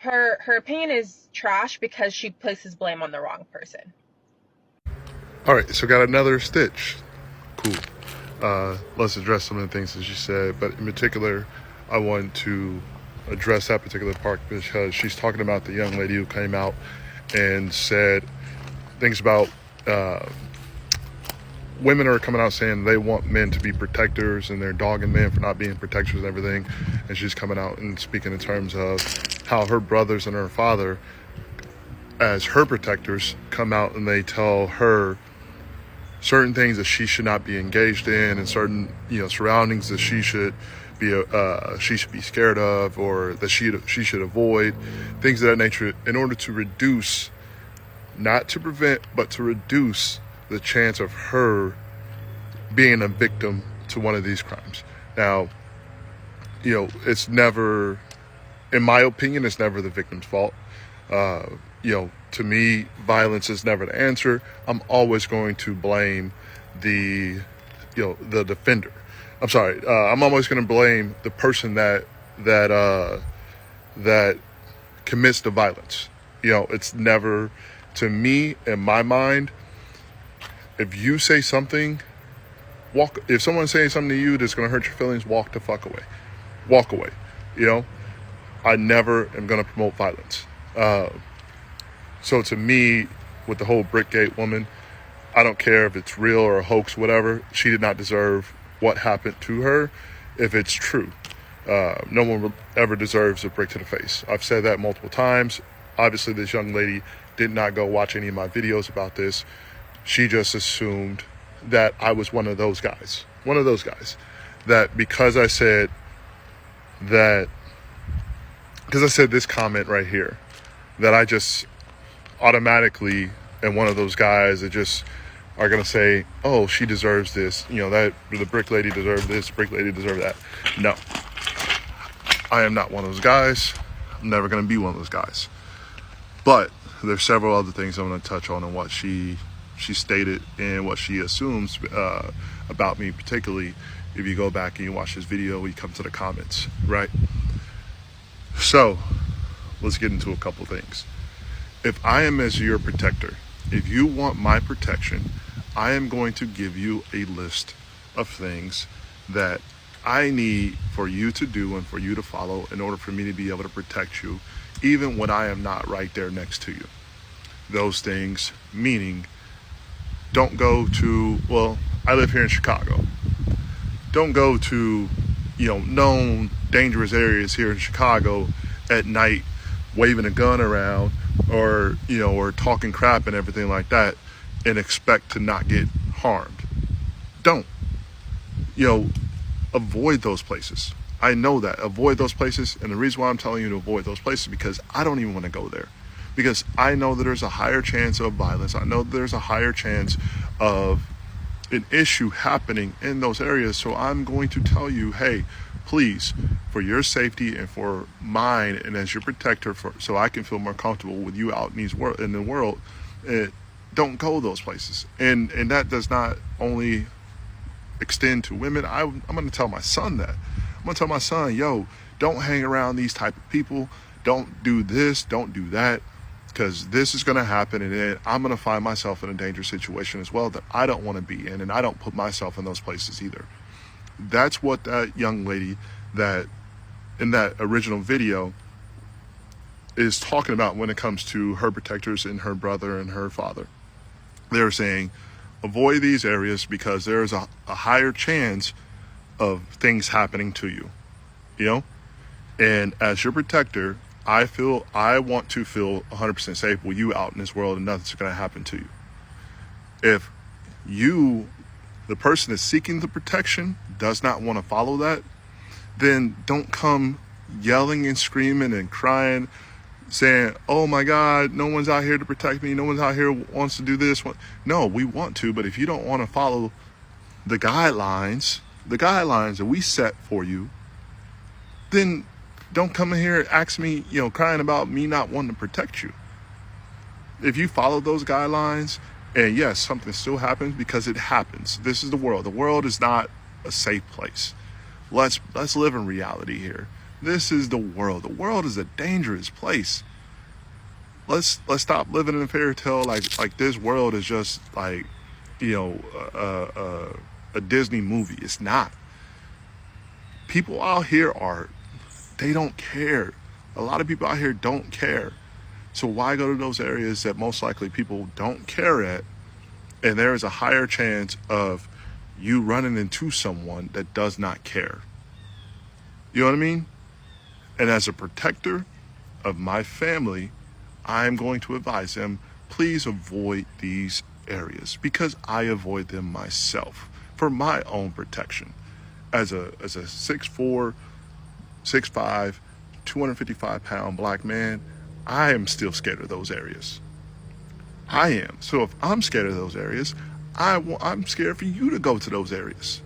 her opinion is trash because she places blame on the wrong person. All right, so got another Stitch. Cool. Let's address some of the things that she said, but in particular, I want to address that particular part because she's talking about the young lady who came out and said things about women are coming out saying they want men to be protectors and they're dogging men for not being protectors and everything. And she's coming out and speaking in terms of how her brothers and her father, as her protectors, come out and they tell her certain things that she should not be engaged in and certain, surroundings that she should be scared of, or that she should avoid, things of that nature, in order to reduce, not to prevent, but to reduce the chance of her being a victim to one of these crimes. Now, it's never, in my opinion, it's never the victim's fault. To me, violence is never the answer. I'm always going to blame the defender. I'm sorry. I'm always going to blame the person that commits the violence. It's never, to me, in my mind, if you say something, if someone's saying something to you that's going to hurt your feelings, walk the fuck away. Walk away. I never am going to promote violence. So to me, with the whole Brickgate woman, I don't care if it's real or a hoax, whatever. She did not deserve what happened to her if it's true. No one ever deserves a brick to the face. I've said that multiple times. Obviously, this young lady did not go watch any of my videos about this. She just assumed that I was one of those guys. That because I said this comment right here, that I just automatically am one of those guys that just are going to say, oh, she deserves this. That the brick lady deserved this, brick lady deserved that. No. I am not one of those guys. I'm never going to be one of those guys. But there's several other things I'm going to touch on and what she stated and what she assumes about me, particularly if you go back and you watch this video, you come to the comments, right? So let's get into a couple things. If I am as your protector, if you want my protection, I am going to give you a list of things that I need for you to do and for you to follow in order for me to be able to protect you, even when I am not right there next to you. Those things meaning, don't go to, I live here in Chicago. Don't go to, known dangerous areas here in Chicago at night, waving a gun around or talking crap and everything like that and expect to not get harmed. Don't. Avoid those places. I know that. Avoid those places. And the reason why I'm telling you to avoid those places is because I don't even want to go there. Because I know that there's a higher chance of violence. I know that there's a higher chance of an issue happening in those areas. So I'm going to tell you, hey, please, for your safety and for mine and as your protector, so I can feel more comfortable with you out in the world, don't go those places. And that does not only extend to women. I'm going to tell my son that. I'm going to tell my son, yo, don't hang around these type of people. Don't do this. Don't do that. Because this is going to happen, and then I'm going to find myself in a dangerous situation as well that I don't want to be in, and I don't put myself in those places either. That's what that young lady that in that original video is talking about when it comes to her protectors and her brother and her father. They're saying, avoid these areas because there's a higher chance of things happening to you, And as your protector, I want to feel 100% safe with you out in this world and nothing's going to happen to you. If you, the person that's seeking the protection, does not want to follow that, then don't come yelling and screaming and crying, saying, oh my God, no one's out here to protect me. No one's out here wants to do this. No, we want to, but if you don't want to follow the guidelines that we set for you, then don't come in here and ask me, crying about me not wanting to protect you. If you follow those guidelines, and yes, something still happens because it happens. This is the world. The world is not a safe place. Let's live in reality here. This is the world. The world is a dangerous place. Let's stop living in a fairy tale like this world is just like, you know, a Disney movie. It's not. People out here they don't care. A lot of people out here don't care. So why go to those areas that most likely people don't care at, and there is a higher chance of you running into someone that does not care? You know what I mean? And as a protector of my family, I'm going to advise them, please avoid these areas, because I avoid them myself for my own protection. As a 6'4", 6'5", 255-pound black man, I am still scared of those areas. I am. So if I'm scared of those areas, I'm scared for you to go to those areas.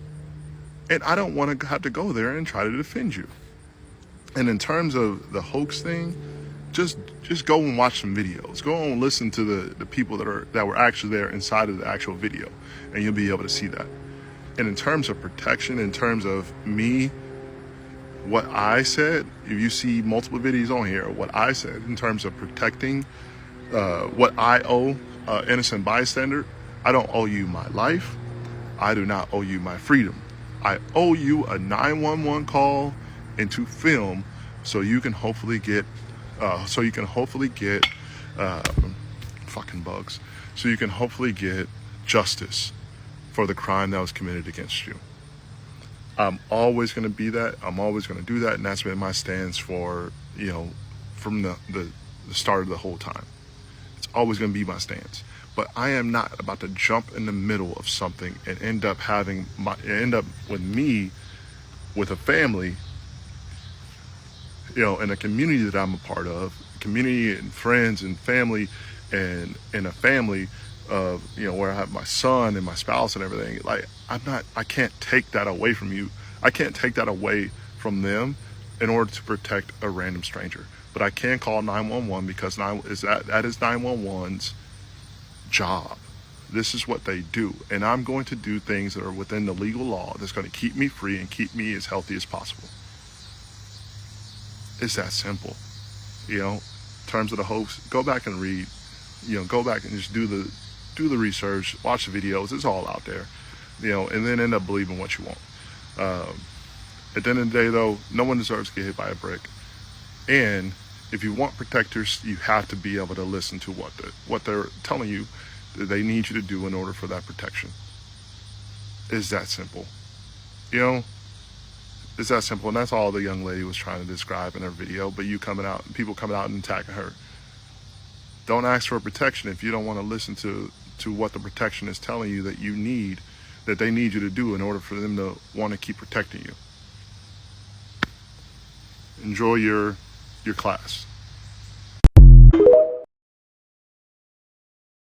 And I don't want to have to go there and try to defend you. And in terms of the hoax thing, just go and watch some videos. Go and listen to the people that were actually there inside of the actual video, and you'll be able to see that. And in terms of protection, in terms of me, what I said, if you see multiple videos on here, what I said in terms of protecting what I owe innocent bystander, I don't owe you my life. I do not owe you my freedom. I owe you a 911 call into film so you can hopefully get fucking bugs. So you can hopefully get justice for the crime that was committed against you. I'm always going to be that. I'm always going to do that. And that's been my stance for, you know, from the start of the whole time. It's always going to be my stance. But I am not about to jump in the middle of something and end up with me, with a family, you know, in a community that I'm a part of, community and friends and family, and in a family of, you know, where I have my son and my spouse and everything. Like, I can't take that away from you. I can't take that away from them in order to protect a random stranger. But I can call 911 because that is 911's job. This is what they do. And I'm going to do things that are within the legal law that's going to keep me free and keep me as healthy as possible. It's that simple. You know, in terms of the hoax, go back and read, you know, go back and just do the research, watch the videos. It's all out there, you know, and then end up believing what you want. At the end of the day, though, no one deserves to get hit by a brick. And if you want protectors, you have to be able to listen to what they're telling you that they need you to do in order for that protection. It's that simple. You know, it's that simple. And that's all the young lady was trying to describe in her video. But people coming out and attacking her. Don't ask for protection if you don't want to listen to what the protection is telling you that they need you to do in order for them to want to keep protecting you. Enjoy your class.